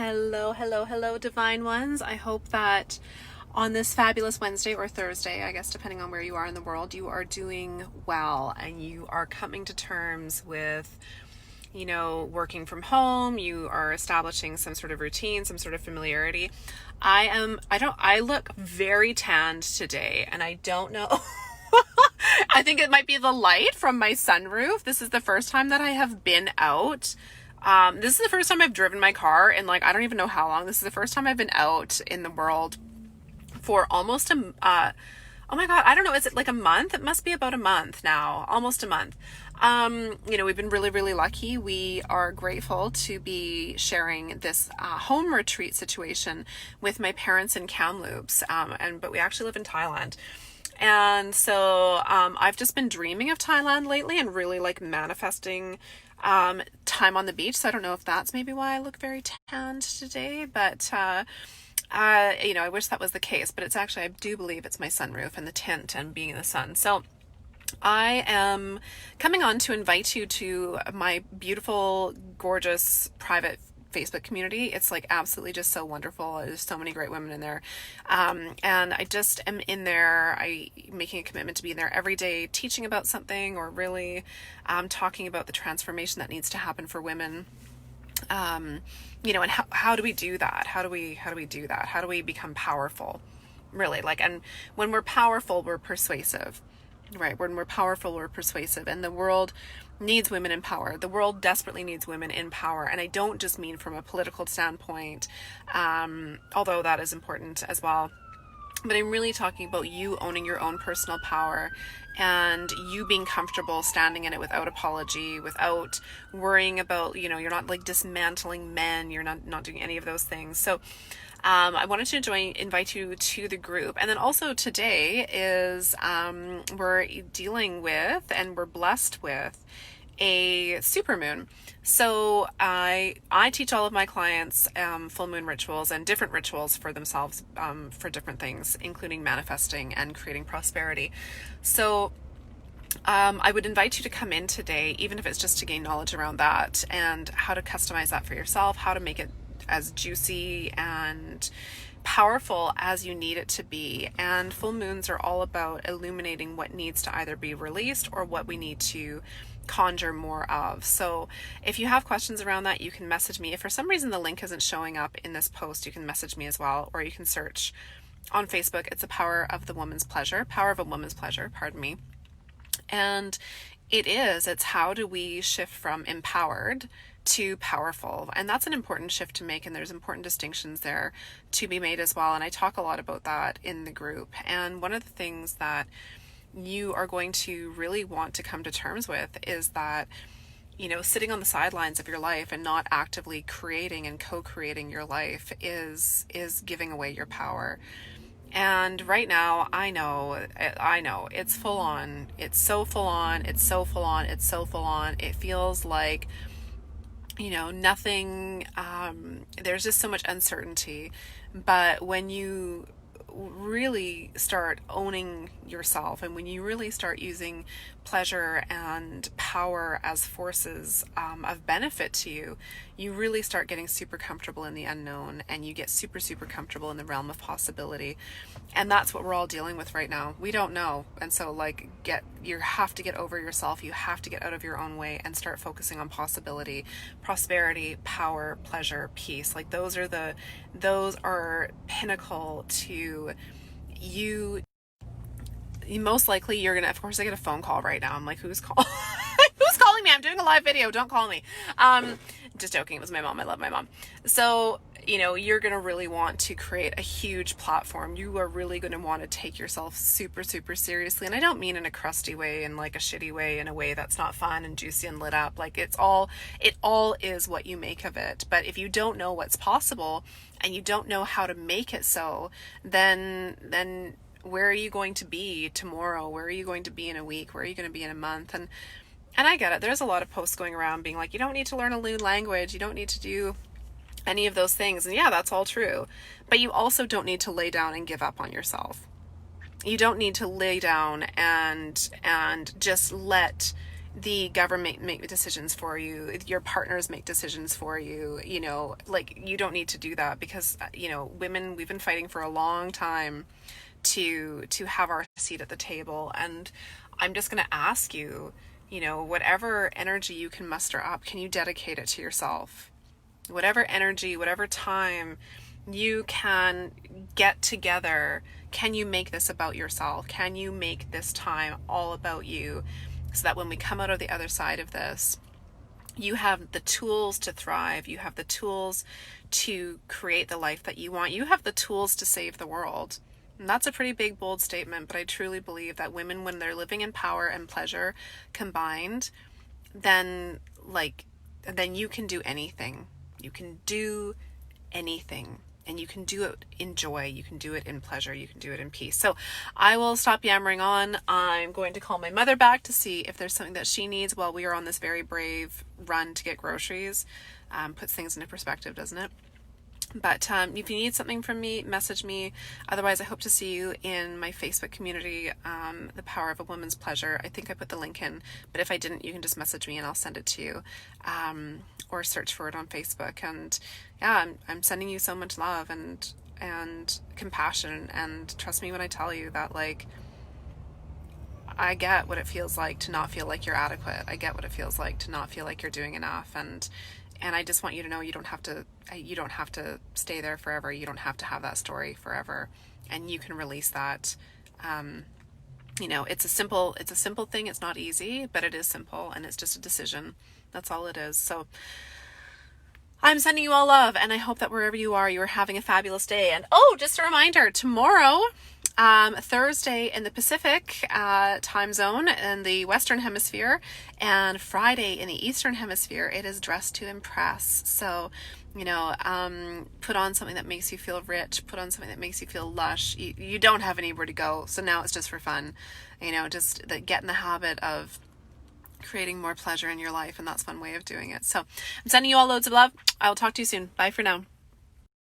Hello, hello, hello, divine ones. I hope that on this fabulous Wednesday or Thursday, I guess, depending on where you are in the world, you are doing well and you are coming to terms with, working from home. You are establishing some sort of routine, some sort of familiarity. I look very tanned today and I don't know. I think it might be the light from my sunroof. This is the first time that I have been out. This is the first time I've driven my car in I don't even know how long. This is the first time I've been out in the world for almost oh my God, I don't know. Is it like a month? It must be about a month now, almost a month. We've been really, really lucky. We are grateful to be sharing this home retreat situation with my parents in Kamloops. But we actually live in Thailand. And so I've just been dreaming of Thailand lately and really manifesting time on the beach. So I don't know if that's maybe why I look very tanned today, but I wish that was the case, but it's actually, I do believe it's my sunroof and the tint and being in the sun. So I am coming on to invite you to my beautiful, gorgeous, private Facebook community. It's absolutely just so wonderful. There's so many great women in there. And I just am in there. Making a commitment to be in there every day, teaching about something or really talking about the transformation that needs to happen for women. And how do we do that? How do we do that? How do we become powerful? Really, and when we're powerful, we're persuasive, right? When we're powerful, we're persuasive, and the world needs women in power. The world desperately needs women in power. And I don't just mean from a political standpoint, although that is important as well. But I'm really talking about you owning your own personal power and you being comfortable standing in it without apology, without worrying about, you're not dismantling men, you're not doing any of those things. So I wanted to invite you to the group. And then also today is we're dealing with and we're blessed with a supermoon. So I teach all of my clients full moon rituals and different rituals for themselves for different things, including manifesting and creating prosperity. So I would invite you to come in today, even if it's just to gain knowledge around that and how to customize that for yourself, how to make it as juicy and powerful as you need it to be. And full moons are all about illuminating what needs to either be released or what we need to conjure more of. So if you have questions around that, you can message me. If for some reason the link isn't showing up in this post, you can message me as well, or you can search on Facebook. It's the Power of a Woman's Pleasure, pardon me. And it's how do we shift from empowered to powerful? And that's an important shift to make. And there's important distinctions there to be made as well. And I talk a lot about that in the group. And one of the things that you are going to really want to come to terms with is that, sitting on the sidelines of your life and not actively creating and co-creating your life is giving away your power. And right now, I know, it's full on. It's so full on. It feels like, nothing, there's just so much uncertainty. But when you really start owning yourself and when you really start using pleasure and power as forces of benefit to you, you really start getting super comfortable in the unknown and you get super, super comfortable in the realm of possibility. And that's what we're all dealing with right now. We don't know. And so you have to get over yourself. You have to get out of your own way and start focusing on possibility, prosperity, power, pleasure, peace. Those are pinnacle to you. Most likely you're going to, of course I get a phone call right now. I'm like, who's calling me? I'm doing a live video. Don't call me. Just joking. It was my mom. I love my mom. So, you're going to really want to create a huge platform. You are really going to want to take yourself super, super seriously. And I don't mean in a crusty way, in a shitty way, in a way that's not fun and juicy and lit up. It all is what you make of it. But if you don't know what's possible and you don't know how to make it so, then where are you going to be tomorrow? Where are you going to be in a week? Where are you going to be in a month? And I get it. There's a lot of posts going around being like, you don't need to learn a new language. You don't need to do any of those things. And yeah, that's all true. But you also don't need to lay down and give up on yourself. You don't need to lay down and just let the government make decisions for you, your partners make decisions for you, like you don't need to do that because, women, we've been fighting for a long time to have our seat at the table. And I'm just going to ask you, whatever energy you can muster up, can you dedicate it to yourself? Whatever energy, whatever time you can get together, can you make this about yourself? Can you make this time all about you so that when we come out of the other side of this, you have the tools to thrive, you have the tools to create the life that you want, you have the tools to save the world. And that's a pretty big, bold statement, but I truly believe that women, when they're living in power and pleasure combined, then you can do anything. You can do anything. And you can do it in joy, you can do it in pleasure, you can do it in peace. So I will stop yammering on. I'm going to call my mother back to see if there's something that she needs while we are on this very brave run to get groceries. Puts things into perspective, doesn't it? But if you need something from me, message me. Otherwise, I hope to see you in my Facebook community, The Power of a Woman's Pleasure. I think I put the link in, but if I didn't, you can just message me and I'll send it to you, or search for it on Facebook. And yeah, I'm sending you so much love and compassion. And trust me when I tell you that, like, I get what it feels like to not feel like you're adequate. I get what it feels like to not feel like you're doing enough. And I just want you to know you don't have to stay there forever. You don't have to have that story forever, and you can release that. It's a simple thing. It's not easy, but it is simple, and it's just a decision. That's all it is. So I'm sending you all love, and I hope that wherever you are having a fabulous day. And just a reminder, tomorrow, Thursday in the Pacific time zone in the Western Hemisphere, and Friday in the Eastern Hemisphere, it is Dress to Impress. So, put on something that makes you feel rich, put on something that makes you feel lush. You don't have anywhere to go, so now it's just for fun. Just get in the habit of creating more pleasure in your life, and that's one way of doing it. So I'm sending you all loads of love. I will talk to you soon. Bye for now.